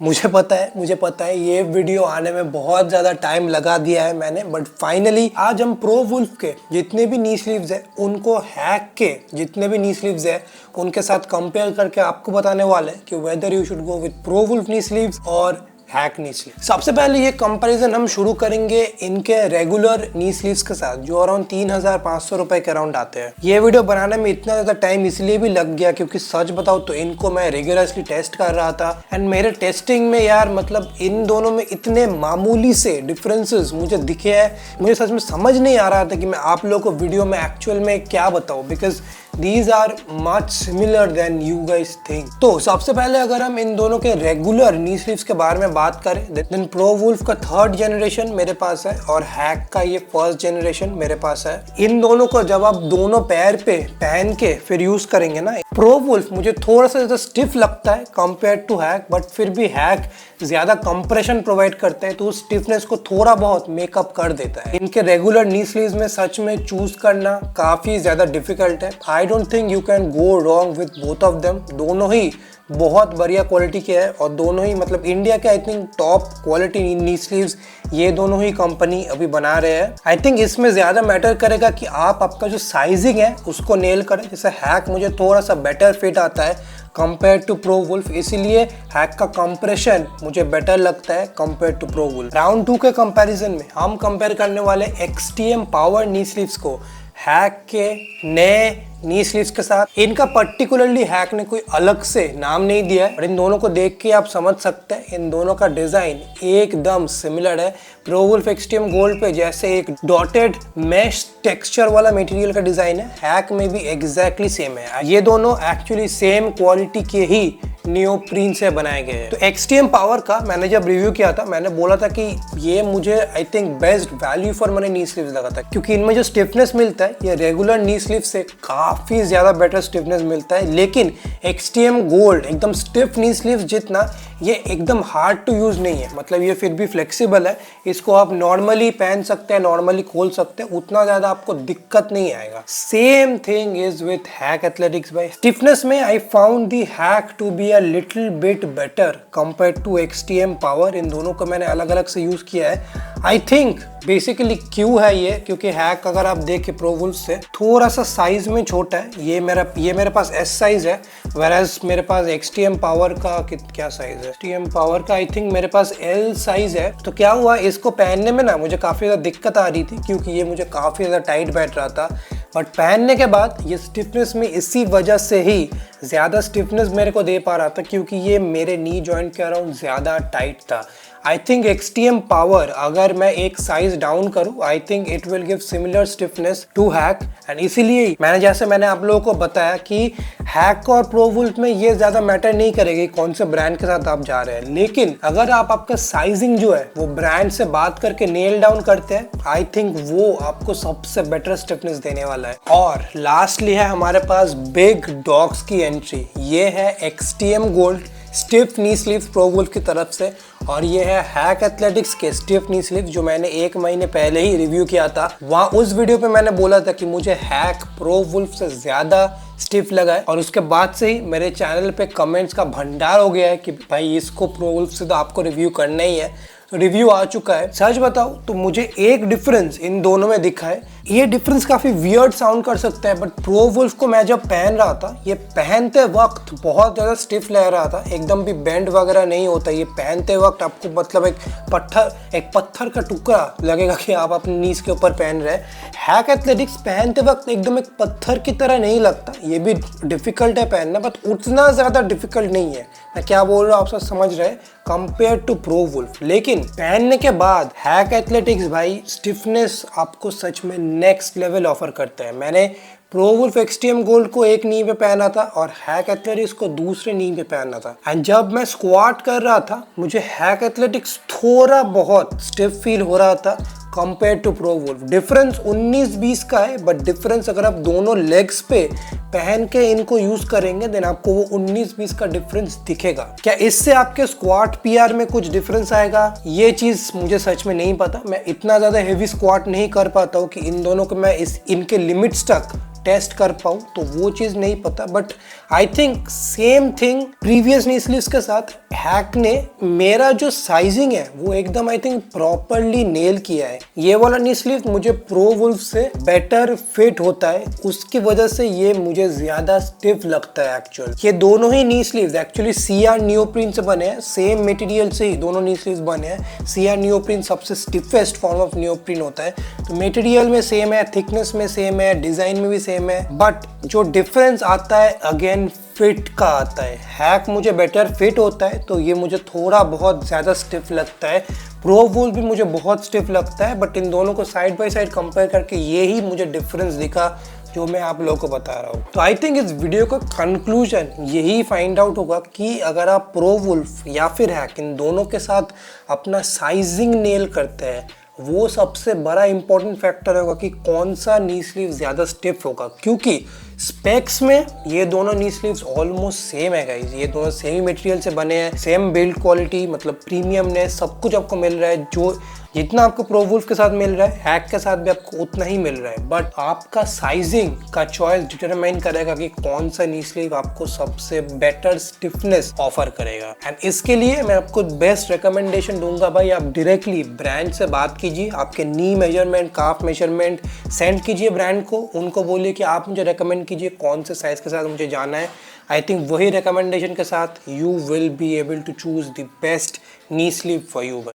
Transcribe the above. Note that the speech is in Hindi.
मुझे पता है ये वीडियो आने में बहुत ज़्यादा टाइम लगा दिया है मैंने, बट फाइनली आज हम प्रो वुल्फ के जितने भी नी स्लीव्स है उनको हैक के जितने भी नी स्लीव्स है उनके साथ कंपेयर करके आपको बताने वाले हैं कि whether you should go with Pro Wolf knee sleeves और हैक नी स्लीव। सबसे पहले ये कंपैरिजन हम शुरू करेंगे इनके रेगुलर नी स्लीव्स के साथ जो अराउंड 3,500 रुपए के अराउंड आते हैं। ये वीडियो बनाने में इतना ज्यादा टाइम इसलिए भी लग गया क्योंकि सच बताओ तो इनको मैं रेगुलरली टेस्ट कर रहा था एंड मेरे टेस्टिंग में यार मतलब इन दोनों में इतने मामूली से डिफरेंसेस मुझे दिखे हैं, मुझे सच में समझ नहीं आ रहा था कि मैं आप लोगों को वीडियो में एक्चुअल में क्या बताऊं because These are much similar than you guys think। तो सबसे पहले अगर हम इन दोनों के रेगुलर नी स्लीव्स के बारे में बात करें देन प्रो वुल्फ का 3rd जनरेशन मेरे पास है और हैक का ये 1st जनरेशन मेरे पास है। इन दोनों को जब आप दोनों पैर पे पहन के फिर यूज करेंगे ना, प्रो वुल्फ मुझे थोड़ा सा ज्यादा स्टिफ लगता है कंपेयर टू हैक, बट फिर भी हैक ज्यादा कंप्रेशन प्रोवाइड करता है तो उस स्टिफनेस को थोड़ा बहुत मेकअप कर देता है। इनके रेगुलर नी स्लीव्स में सच में चूज करना काफी ज्यादा डिफिकल्ट है। I don't think you can go wrong with both of them. दोनों ही बहुत बढ़िया क्वालिटी के है और दोनों ही मतलब इंडिया के I think top quality knee sleeves ये दोनों ही कंपनी अभी बना रहे हैं। आई थिंक इसमें ज्यादा मैटर करेगा कि आपका जो साइजिंग है उसको नेल करें। जैसे हैक मुझे थोड़ा सा बेटर फिट आता है कंपेयर टू प्रो वुल्फ, इसीलिए हैक का कंप्रेशन मुझे बेटर लगता है compare to Pro Wolf. Round 2 के कंपैरिजन में हम कंपेयर करने वाले XTM पावर नी स्लीव्स को हैक के नए नी स्लीव्स के साथ। इनका पर्टिकुलरली हैक ने कोई अलग से नाम नहीं दिया है और इन दोनों को देख के आप समझ सकते हैं इन दोनों का डिजाइन एकदम सिमिलर है। प्रो वुल्फ XTM गोल्ड पे जैसे एक डॉटेड मैश टेक्सचर वाला मटेरियल का डिजाइन है, हैक में भी एग्जैक्टली सेम है। ये दोनों एक्चुअली सेम क्वालिटी के ही नियोप्रीन से बनाए गए हैं। तो XTM पावर का मैंने जब रिव्यू किया था मैंने बोला था कि ये मुझे I think best value for money knee sleeves लगा था क्योंकि इनमें जो स्टिफनेस मिलता है ये रेगुलर नी स्लीव से काफी ज्यादा बेटर स्टिफनेस मिलता है। लेकिन XTM गोल्ड एकदम स्टिफ नी स्लीव जितना ये एकदम हार्ड टू यूज नहीं है, मतलब ये फिर भी फ्लेक्सिबल है। इसको आप नॉर्मली पहन सकते हैं, नॉर्मली खोल सकते हैं, उतना ज्यादा आपको दिक्कत नहीं आएगा। Same thing is with hack athletics भाई। स्टिफनेस में I found the hack to be a little bit better compare to XTM power. इन दोनों को मैंने अलग अलग से यूज किया है। आई थिंक बेसिकली क्यों है ये, क्योंकि हैक अगर आप देखें प्रो वुल्फ से थोड़ा सा साइज में छोटा है। ये मेरे पास S साइज है, वेराज मेरे पास XTM पावर का क्या साइज है, XTM पावर का आई थिंक मेरे पास L साइज है। तो क्या हुआ इसको पहनने में ना मुझे काफी ज्यादा दिक्कत आ रही थी क्योंकि ये मुझे काफी ज्यादा टाइट बैठ रहा था, बट पहनने के बाद ये स्टिफनेस में इसी वजह से ही ज्यादा स्टिफनेस मेरे को दे पा रहा था क्योंकि ये मेरे नी जॉइंट के अराउंड ज्यादा टाइट था। आई थिंक XTM पावर अगर मैं एक साइज डाउन करूं I think it will give similar stiffness to Hack and इसीलिए मैंने आप लोगों को बताया कि हैक और प्रो वुल्फ में ये ज्यादा मैटर नहीं करेगी कौन से ब्रांड के साथ आप जा रहे हैं। लेकिन अगर आपका साइजिंग जो है वो ब्रांड से बात करके नेल डाउन करते हैं आई थिंक वो आपको सबसे बेटर स्टिफनेस देने वाला है। और लास्टली है हमारे पास बिग डॉग्स की एंट्री, ये है XTM गोल्ड स्टिफ नी स्लीव प्रो वुल्फ की तरफ से और ये है हैक एथलेटिक्स के स्टिफ नी स्लीव जो मैंने 1 महीने पहले ही रिव्यू किया था। वहाँ उस वीडियो पे मैंने बोला था कि मुझे हैक प्रो वुल्फ से ज्यादा स्टिफ लगा है और उसके बाद से ही मेरे चैनल पे कमेंट्स का भंडार हो गया है कि भाई इसको प्रो वुल्फ से तो आपको रिव्यू करना ही है। रिव्यू आ चुका है। सच बताओ तो मुझे एक डिफरेंस इन दोनों में दिखा है। ये डिफरेंस काफी वियर्ड साउंड कर सकता है बट प्रो वुल्फ को मैं जब पहन रहा था ये पहनते वक्त बहुत ज्यादा स्टिफ लग रहा था, एकदम भी बेंड वगैरह नहीं होता। ये पहनते वक्त आपको मतलब एक पत्थर का टुकड़ा लगेगा कि आप अपने नीज के ऊपर पहन रहे हैं। हैक एथलेटिक्स पहनते वक्त एकदम एक पत्थर की तरह नहीं लगता, ये भी डिफिकल्ट है पहनना बट उतना ज्यादा डिफिकल्ट नहीं है। मैं क्या बोल रहा हूँ आप सब समझ रहे कंपेयर टू प्रो वुल्फ। लेकिन पहनने के बाद हैक एथलेटिक्स भाई स्टिफनेस आपको सच में नेक्स्ट लेवल ऑफर करता है। मैंने प्रो वुल्फ XTM गोल्ड को एक नी पे पहना था और हैक एथलेटिक्स को दूसरे नी पे पहनना था एंड जब मैं स्क्वाट कर रहा था मुझे हैक एथलेटिक्स थोड़ा बहुत स्टिफ फील हो रहा था compare to Pro Wolf. Difference 19-20 का है बट डिफरेंस अगर आप दोनों लेग्स पे पहन के इनको यूज करेंगे देन आपको वो 19-20 का डिफरेंस दिखेगा। क्या इससे आपके स्क्वाट PR में कुछ डिफरेंस आएगा ये चीज मुझे सच में नहीं पता। मैं इतना ज्यादा हेवी स्क्वाट नहीं कर पाता हूँ कि इन दोनों को मैं इनके लिमिट्स तक टेस्ट कर पाऊँ, तो वो चीज़ नहीं पता। But I think same thing previous knee sleeves के साथ हैक ने मेरा जो साइजिंग है वो एकदम आई थिंक प्रॉपरली नेल किया है। ये वाला नी स्लीव मुझे प्रो वुल्फ से बेटर फिट होता है, उसकी वजह से ये मुझे ज्यादा स्टिफ लगता है एक्चुअल। ये दोनों ही नी स्लीव्स एक्चुअली CR नियोप्रीन से बने हैं, सेम मटेरियल से ही दोनों नी स्लीव्स बने हैं। CR नियोप्रीन सबसे स्टिफेस्ट फॉर्म ऑफ नियोप्रीन होता है, तो मटेरियल में सेम है, थिकनेस में सेम है, डिजाइन में भी सेम है, बट जो डिफरेंस आता है अगेन फिट का आता है। हैक मुझे बेटर फिट होता है तो ये मुझे थोड़ा बहुत ज़्यादा स्टिफ लगता है। प्रो वुल्फ भी मुझे बहुत स्टिफ लगता है, बट इन दोनों को साइड बाय साइड कंपेयर करके ये ही मुझे डिफरेंस दिखा जो मैं आप लोगों को बता रहा हूँ। तो आई थिंक इस वीडियो का कंक्लूजन यही फाइंड आउट होगा कि अगर आप प्रो वुल्फ या फिर हैक इन दोनों के साथ अपना साइजिंग नेल करते हैं, वो सबसे बड़ा इंपॉर्टेंट फैक्टर होगा कि कौन सा नी स्लीव ज़्यादा स्टिफ होगा, क्योंकि स्पेक्स में ये दोनों नी स्लीव्स ऑलमोस्ट सेम है गाइस। ये दोनों सेम ही मटेरियल से बने हैं, सेम बिल्ड क्वालिटी, मतलब प्रीमियमनेस सब कुछ आपको मिल रहा है। जो जितना आपको प्रो वुल्फ के साथ मिल रहा है, हैक के साथ भी आपको उतना ही मिल रहा है, बट आपका साइजिंग का चॉइस डिटरमाइन करेगा कि कौन सा नी स्लीव आपको सबसे बेटर स्टिफनेस ऑफर करेगा। एंड इसके लिए मैं आपको बेस्ट रिकमेंडेशन दूंगा भाई, आप डायरेक्टली ब्रांड से बात कीजिए, आपके नी मेजरमेंट, काफ मेजरमेंट सेंड कीजिए ब्रांड को, उनको बोलिए कि आप मुझे रिकमेंड कीजिए कौन से साइज के साथ मुझे जाना है। आई थिंक वही रिकमेंडेशन के साथ you will be able to choose the best knee sleeve for you.